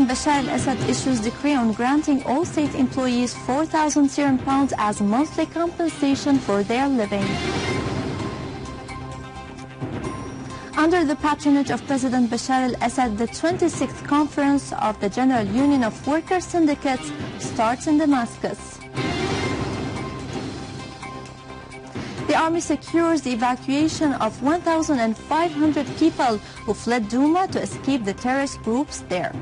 Bashar al-Assad issues decree on granting all state employees 4,000 Syrian pounds as monthly compensation for their living. Under the patronage of President Bashar al-Assad, the 26th Conference of the General Union of Workers' Syndicates starts in Damascus. The army secures the evacuation of 1,500 people who fled Douma to escape the terrorist groups there.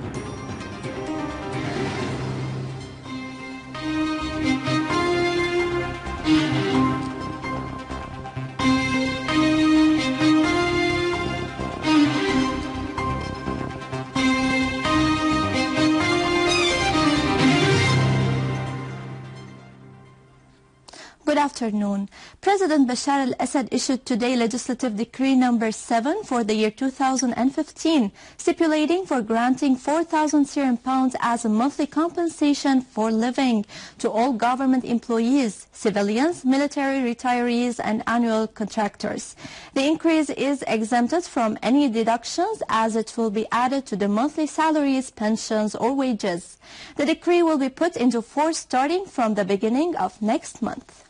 Good afternoon. President Bashar al-Assad issued today Legislative Decree number 7 for the year 2015, stipulating for granting 4,000 Syrian pounds as a monthly compensation for living to all government employees, civilians, military retirees, and annual contractors. The increase is exempted from any deductions as it will be added to the monthly salaries, pensions, or wages. The decree will be put into force starting from the beginning of next month.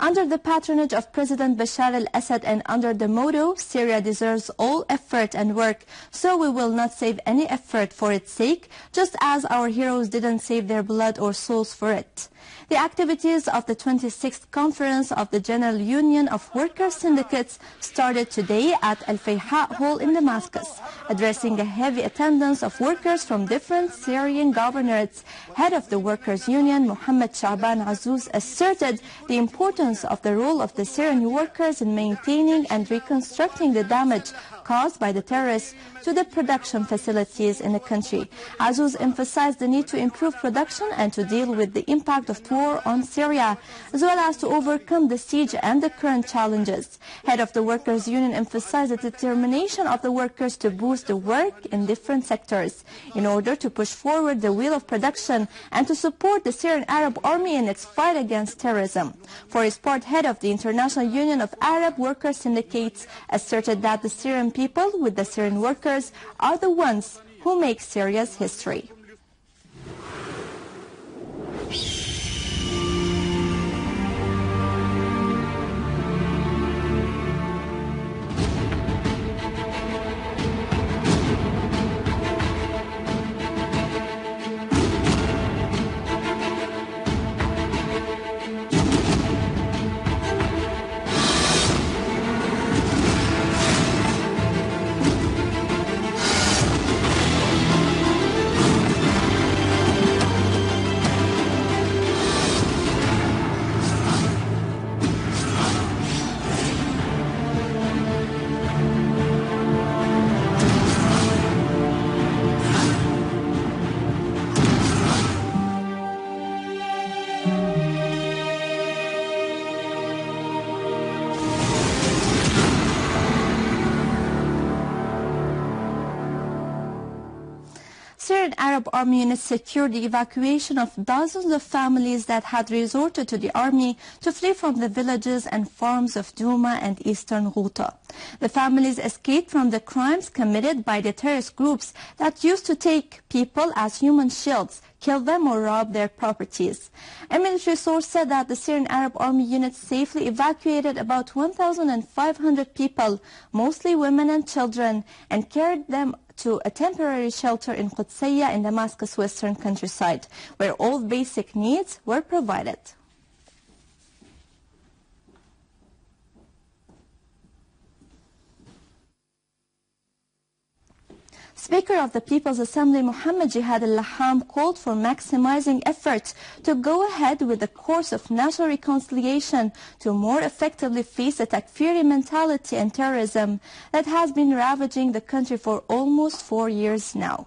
Under the patronage of President Bashar al-Assad and under the motto, Syria deserves all effort and work, so we will not save any effort for its sake, just as our heroes didn't save their blood or souls for it. The activities of the 26th Conference of the General Union of Workers' Syndicates started today at Al-Fayha Hall in Damascus, addressing a heavy attendance of workers from different Syrian governorates. Head of the Workers' Union, Mohammed Shaban Azzouz, asserted the importance of the role of the Syrian workers in maintaining and reconstructing the damage caused by the terrorists to the production facilities in the country. Azzouz emphasized the need to improve production and to deal with the impact of war on Syria, as well as to overcome the siege and the current challenges. Head of the Workers' Union emphasized the determination of the workers to boost the work in different sectors in order to push forward the wheel of production and to support the Syrian Arab Army in its fight against terrorism. For his part, head of the International Union of Arab Workers' Syndicates asserted that the Syrian people with the Syrian workers are the ones who make Syria's history. Syrian Arab Army Units secured the evacuation of dozens of families that had resorted to the army to flee from the villages and farms of Douma and eastern Ghouta. The families escaped from the crimes committed by the terrorist groups that used to take people as human shields, kill them or rob their properties. A military source said that the Syrian Arab Army units safely evacuated about 1,500 people, mostly women and children, and carried them to a temporary shelter in Qudsiya in Damascus' western countryside, where all basic needs were provided. Speaker of the People's Assembly Mohammed Jihad al-Laham called for maximizing efforts to go ahead with the course of national reconciliation to more effectively face the Takfiri mentality and terrorism that has been ravaging the country for almost 4 years now.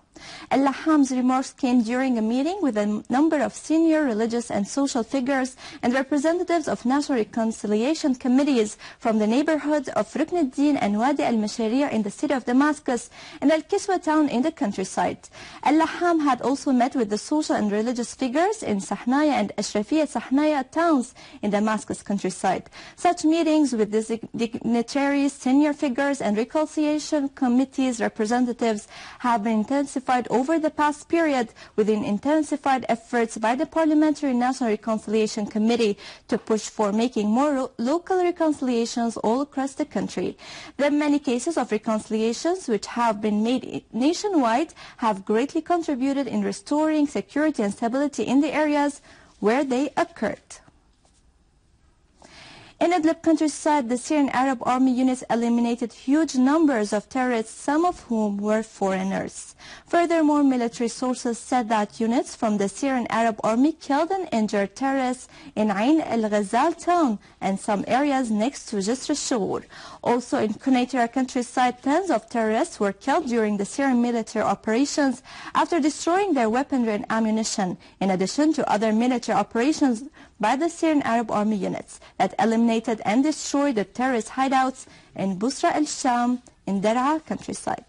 Al-Laham's remarks came during a meeting with a number of senior religious and social figures and representatives of national reconciliation committees from the neighborhoods of Rukn al-Din and Wadi al-Masharia in the city of Damascus and Al-Kiswa town in the countryside. Al-Laham had also met with the social and religious figures in Sahnaya and Ashrafiyya Sahnaya towns in Damascus countryside. Such meetings with dignitaries, senior figures and reconciliation committees representatives have been intensified over the past period within intensified efforts by the Parliamentary National Reconciliation Committee to push for making more local reconciliations all across the country. The many cases of reconciliations which have been made nationwide have greatly contributed in restoring security and stability in the areas where they occurred. In Idleb countryside, the Syrian Arab Army units eliminated huge numbers of terrorists, some of whom were foreigners. Furthermore, military sources said that units from the Syrian Arab Army killed and injured terrorists in Ain al-Ghazal town and some areas next to Jisr al-Shughur. Also in Quneitra countryside, tens of terrorists were killed during the Syrian military operations after destroying their weaponry and ammunition, in addition to other military operations by the Syrian Arab Army units that eliminated and destroyed the terrorist hideouts in Busra al-Sham in Daraa countryside.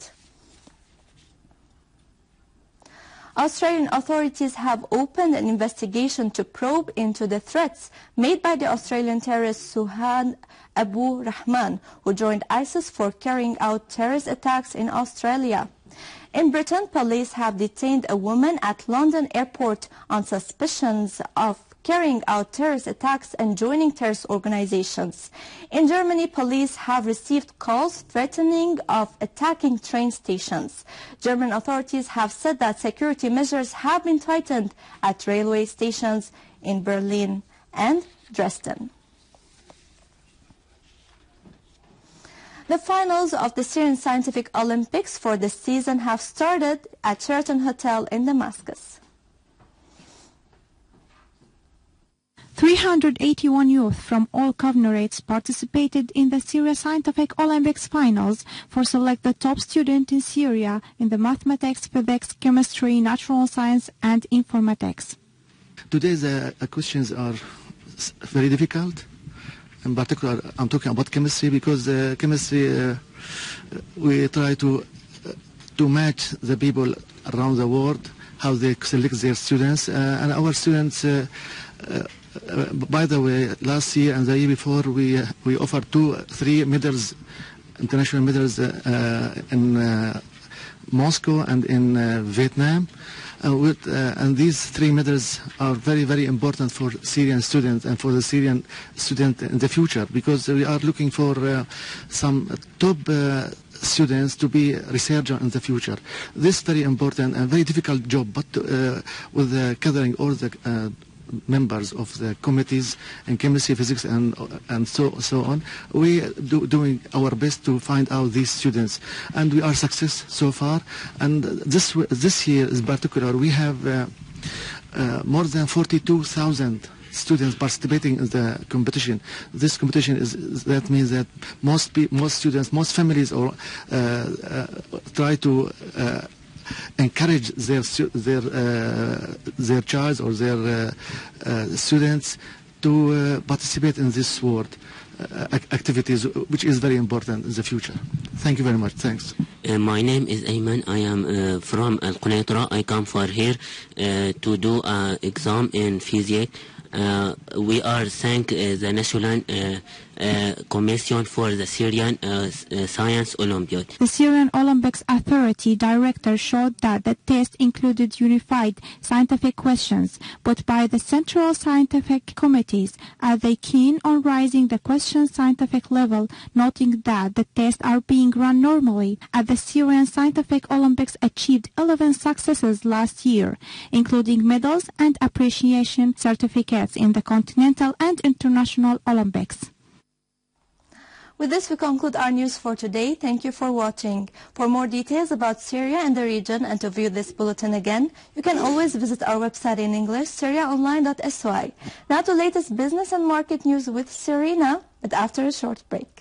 Australian authorities have opened an investigation to probe into the threats made by the Australian terrorist Suhan Abu Rahman, who joined ISIS for carrying out terrorist attacks in Australia. In Britain, police have detained a woman at London airport on suspicions of carrying out terrorist attacks and joining terrorist organizations. In Germany, police have received calls threatening of attacking train stations. German authorities have said that security measures have been tightened at railway stations in Berlin and Dresden. The finals of the Syrian Scientific Olympics for this season have started at Sheraton Hotel in Damascus. 381 youth from all governorates participated in the Syrian Scientific Olympics finals for select the top student in Syria in the mathematics, physics, chemistry, natural science and informatics. Today the questions are very difficult. In particular, I'm talking about chemistry because chemistry we try to match the people around the world, how they select their students, and our students by the way, last year and the year before, we offered 3 medals, international medals in Moscow and in Vietnam. And these 3 medals are very, very important for Syrian students and for the Syrian student in the future, because we are looking for some top students to be researchers in the future. This is very important and very difficult job, but with gathering all the members of the committees in chemistry, physics, and so on, we doing our best to find out these students, and we are success so far. And this year in particular, we have more than 42,000 students participating in the competition. This competition that means that most students, most families, try to encourage their child or their students to participate in this world activities, which is very important in the future. Thank you very much. Thanks. My name is Ayman. I am from Al-Quneitra. I come for here to do an exam in physics. We are thank the National Commission for the Syrian Science Olympiad. The Syrian Olympics Authority director showed that the test included unified scientific questions, but by the central scientific committees, are they keen on raising the question scientific level, noting that the tests are being run normally, as the Syrian Scientific Olympics achieved 11 successes last year, including medals and appreciation certificates in the continental and international Olympics. With this, we conclude our news for today. Thank you for watching. For more details about Syria and the region and to view this bulletin again, you can always visit our website in English, syriaonline.sy. Now to latest business and market news with Serena, but after a short break.